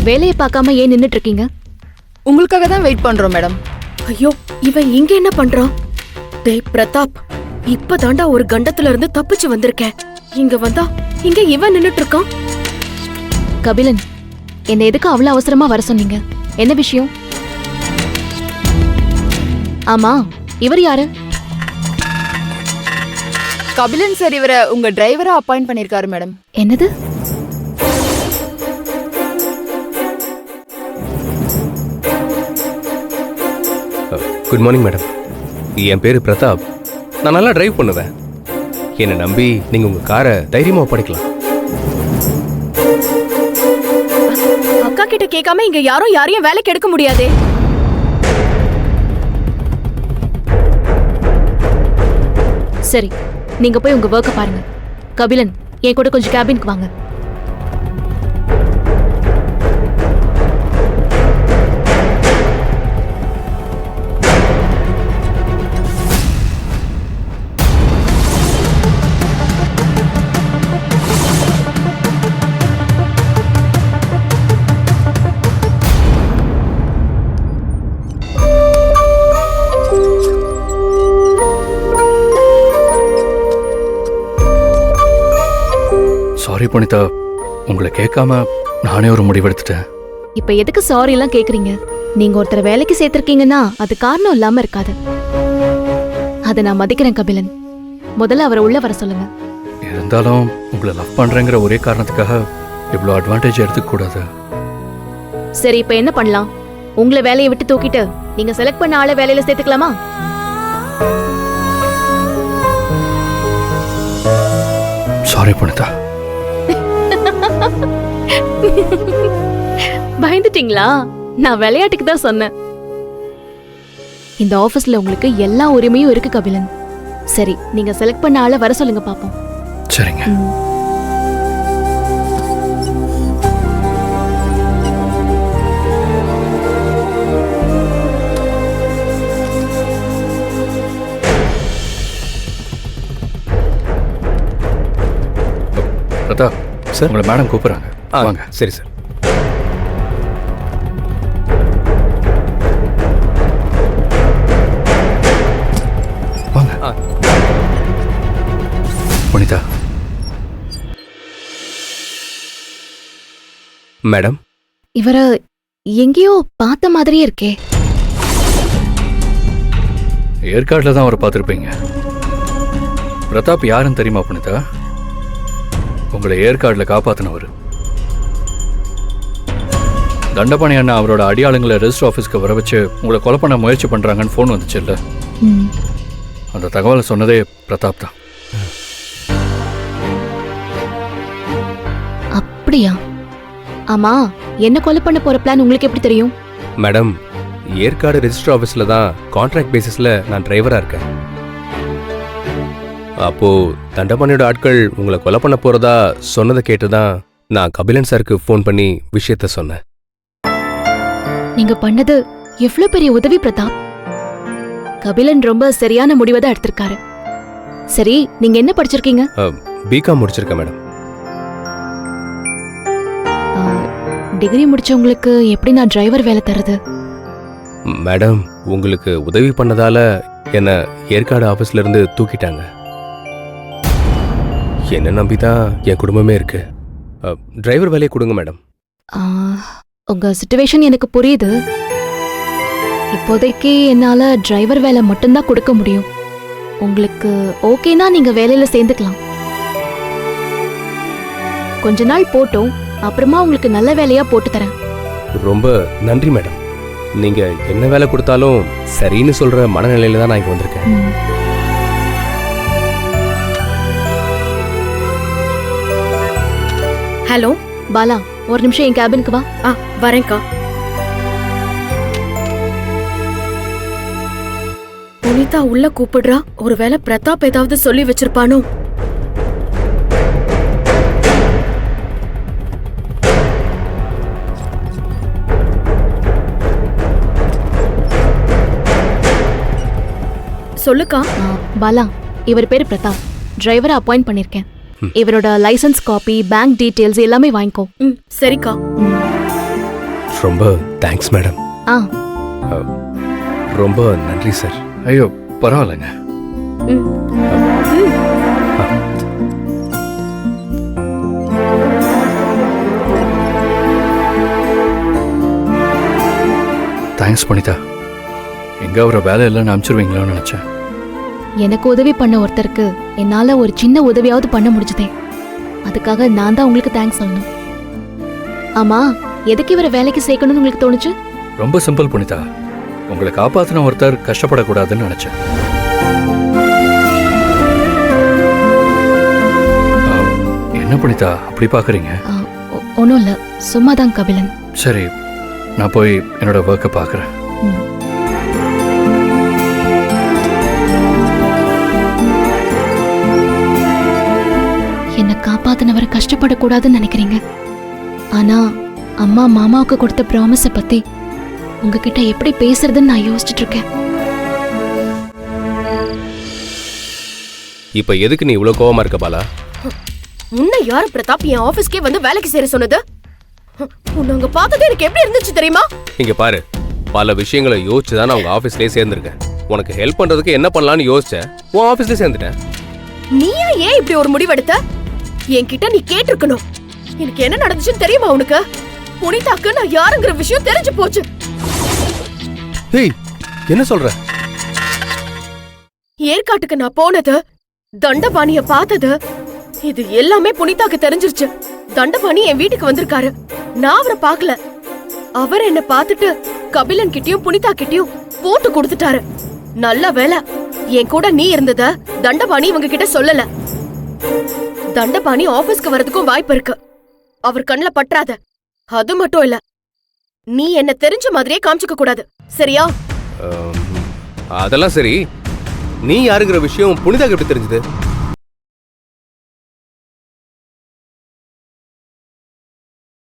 வேலையை பார்க்காம ஏன் நின்னுட்டு இருக்கீங்க? உங்களுக்காக தான் வெயிட் பண்றோம் மேடம். ஐயோ, இவன் இங்க என்ன பண்றான்? டேய் பிரதாப், இப்பதாண்டா ஒரு கண்டத்துல இருந்து தப்பிச்சு வந்திருக்கேன். இங்க வந்தா இங்க இவன் நின்னுட்டு இருக்கான். கபிலன், என்ன எதுக்கு அவ்வளவு அவசரமா வர சொன்னீங்க? என்ன விஷயம்? ஆமா, இவர் யாரு? கபிலன் சார் இவரை உங்க டிரைவரா அப்பாயிண்ட் பண்ணிருக்காரு மேடம். என்னது? Good morning madam. என் பேரு பிரதாப். நான் நல்லா டிரைவ் பண்ணுவேன். என்னை நம்பி நீங்க உங்க காரை தைரியமா ஒப்படைக்கலாம். அக்கா கிட்ட கேட்காம இங்க யாரும் யாரையும் வேலைக்கு எடுக்க முடியாதே. சரி, நீங்க போய் உங்க ஒர்க்க பாருங்க. கபிலன், என் கூட கொஞ்சம் கேபினுக்கு வாங்க. சாரி புனிதா, உங்களை கேட்காம நானே ஒரு முடிவெடுத்துட்டேன். இப்ப எதுக்கு சாரி எல்லாம் கேக்குறீங்க? நீங்க ஒருத்தர் வேலைக்கு சேர்த்திருக்கீங்கன்னா அது காரணம் இல்லாம இருக்காது. அதை நான் மதிக்கிறேன் கபிலன். முதல்ல அவரை உள்ள வர சொல்லுங்க. இருந்தாலும் உங்களை லவ் பண்றேங்கிற ஒரே காரணத்துக்காக இவ்வளோ அட்வான்டேஜ் எடுத்துக்க கூடாது. சரி, இப்ப என்ன பண்ணலாம்? உங்களை வேலையை விட்டு தூக்கிட்டு நீங்க செலக்ட் பண்ண ஆளை வேலையில சேர்த்துக்கலாமா? சாரி புனிதா. பயந்துட்டீங்களா? நான் விளையாட்டுக்கு தான் சொன்னேன். இந்த ஆபீஸ்ல உங்களுக்கு எல்லா உரிமையும் இருக்கு கபிலன். சரி, நீங்க செலக்ட் பண்ண ஆளை வர சொல்லுங்க பாப்போம். சரிங்க. பிரதாப் சார், உங்களை மேடம் கூப்பிடுறாங்க. வாங்க. சரி சார். வாங்க. புனிதா. மேடம், இவர எங்கேயோ பார்த்த மாதிரியே இருக்கே. ஏற்காடுல தான் அவரை பார்த்துருப்பீங்க. பிரதாப் யாருன்னு தெரியுமா புனிதா? உங்களை ஏற்காடுல காப்பாத்தினவர். தண்டபாணி அண்ணா அவரோட அடியாளுங்களை ரெஜிஸ்டர் ஆஃபீஸ்க்கு வர வச்சு உங்களை கொலை பண்ண முயற்சி பண்றாங்கன்னு ஃபோன் வந்துச்சு இல்ல? அந்த தகவலை சொன்னதே பிரதாப் தான். அப்படியா? ஆமா, என்ன கொலை பண்ண போற பிளான் உங்களுக்கு எப்படி தெரியும்? மேடம், ஏற்காடு ரெஜிஸ்டர் ஆஃபீஸில் தான் கான்ட்ராக்ட் பேசிஸில் நான் டிரைவராக இருக்கேன். அப்போ தண்டபாணியோட ஆட்கள் உங்களை கொலை பண்ண போறதா சொன்னதை கேட்டு தான் நான் கபிலன் சாருக்கு ஃபோன் பண்ணி விஷயத்த சொன்னேன். நீங்க பண்ணது எவ்வளவு பெரிய உதவி பிரதாப். கபிலன் ரொம்ப சரியான முடிவை தான் எடுத்திருக்காரு. சரி, நீங்க என்ன படிச்சிருக்கீங்க? பிகாம் முடிச்சிருக்கேன் மேடம். டிகிரி முடிச்சவங்களுக்கு எப்படி நான் டிரைவர் வேலை தர்றது? மேடம், உங்களுக்கு உதவி பண்ணதால என்ன ஏற்காடு ஆஃபீஸ்ல இருந்து தூக்கிட்டாங்க. என்ன நம்பி தான் என் குடும்பமே இருக்கு. டிரைவர் வேலையை கொடுங்க மேடம். உங்க சிச்சுவேஷன் எனக்கு புரியுது. இப்போதைக்கு என்னால டிரைவர் வேலை மட்டும்தான் கொடுக்க முடியும். உங்களுக்கு ஓகேனா நீங்க வேலையில சேர்ந்துக்கலாம். கொஞ்ச நாள் போட்டோம், அப்புறமா உங்களுக்கு நல்ல வேலையா போட்டு தரேன். ரொம்ப நன்றி மேடம். நீங்க என்ன வேலை கொடுத்தாலும் சரின்னு சொல்ற மனநிலையில தான் நான் இங்க வந்திருக்கேன். ஹலோ பாலா, ஒரு நிமிஷம் என் கேபினுக்கு வா. வரேன்க்கா. புனிதா உள்ள கூப்பிடுறா. ஒருவேளை பிரதாப் ஏதாவது சொல்லி வச்சிருப்பானோ? சொல்லுக்கா. பாலா, இவர் பேரு பிரதாப். டிரைவரை அப்பாயிண்ட் பண்ணிருக்கேன். இவரோட லைசன்ஸ் காப்பி, பேங்க் டீடைல்ஸ் எல்லாமே வாங்கிக்கோ. சரிக்கா. ரொம்ப தேங்க்ஸ் மேடம். ஆ ரொம்ப நன்றி சார். ஐயோ பரவாயில்லைங்க. தேங்க்ஸ் புனிதா. எங்க அவரை வேலை இல்லைன்னு அனுப்பிச்சிருவீங்களோன்னு நினைச்சேன். எனக்கு உதவி பண்ண ஒருத்தருக்கு என்னால ஒரு சின்ன உதவியாவது பண்ண முடிஞ்சதே. அதுக்காக நான் தான் உங்களுக்கு தேங்க்ஸ் சொல்லணும். ஆமா, எதுக்கு இவரை வேலைக்கு சேர்க்கணும்னு உங்களுக்கு தோணுச்சு? ரொம்ப சிம்பிள் புனிதா. உங்களை காப்பாத்தின ஒருத்தர் கஷ்டப்படக்கூடாதுன்னு நினைச்சேன். என்ன புனிதா அப்படி பாக்குறீங்க? ஒன்றும் இல்லை, சும்மா தான் கபிலன். சரி, நான் போய் என்னோட ஒர்க்கை பார்க்குறேன். என்னை காப்பாத்தினவரை கஷ்டப்படக்கூடாதுன்னு நினைக்கிறீங்க. ஆனா அம்மா மாமாவுக்கு கொடுத்த ப்ராமிஸை பத்தி உங்ககிட்ட எப்படி பேசுறதுன்னு நான் யோசிச்சுட்டு இருக்கேன். இப்ப எதுக்கு நீ இவ்வளவு கோவமா இருக்க பாலா? உன்னை யாரு பிரதாப் என் ஆபீஸ்க்கே வந்து வேலைக்கு சேர சொன்னது? உன்னை அங்க பார்த்தது எனக்கு எப்படி இருந்துச்சு தெரியுமா? இங்க பாரு, பல விஷயங்களை யோசிச்சு தான் நான் உங்க ஆபீஸ்லயே சேர்ந்திருக்கேன். உனக்கு ஹெல்ப் பண்றதுக்கு என்ன பண்ணலாம்னு யோசிச்சேன், உன் ஆபீஸ்லயே சேர்ந்துட்டேன். நீயா ஏன் இப்படி ஒரு முடிவெடுத்த? என்கிட்ட நீ கேட்டிருக்கணும். எனக்கு என்ன நடந்துச்சுன்னு தெரியுமா உனக்கு? புனிதாக்கு நான் யாருங்கிற விஷயம் தெரிஞ்சு போச்சு. ஏய், என்ன சொல்ற? ஏற்காட்டுக்கு நான் போனது, தண்டபாணிய பார்த்தது, இது எல்லாமே புனிதாக்கு தெரிஞ்சிருச்சு. தண்டபாணி என் வீட்டுக்கு வந்திருக்காரு. நான் அவரை பார்க்கல. அவர் என்ன பார்த்துட்டு கபிலன் கிட்டயும் புனிதா கிட்டயும் போட்டு கொடுத்துட்டாரு. நல்ல வேலை என் கூட நீ இருந்தத தண்டபாணி இவங்க கிட்ட சொல்லல. தண்டபாணி ஆபீஸ்க்கு வரதுக்கும் வாய்ப்பு இருக்கு. அவர் கண்ணுல பற்றாத. அது மட்டும் இல்ல, நீ என்ன தெரிஞ்ச மாதிரியே காமிச்சுக்க கூடாது, சரியா? அதெல்லாம் சரி. நீ யாருங்கிற விஷயம் புனிதாக்கு எப்படி தெரிஞ்சது?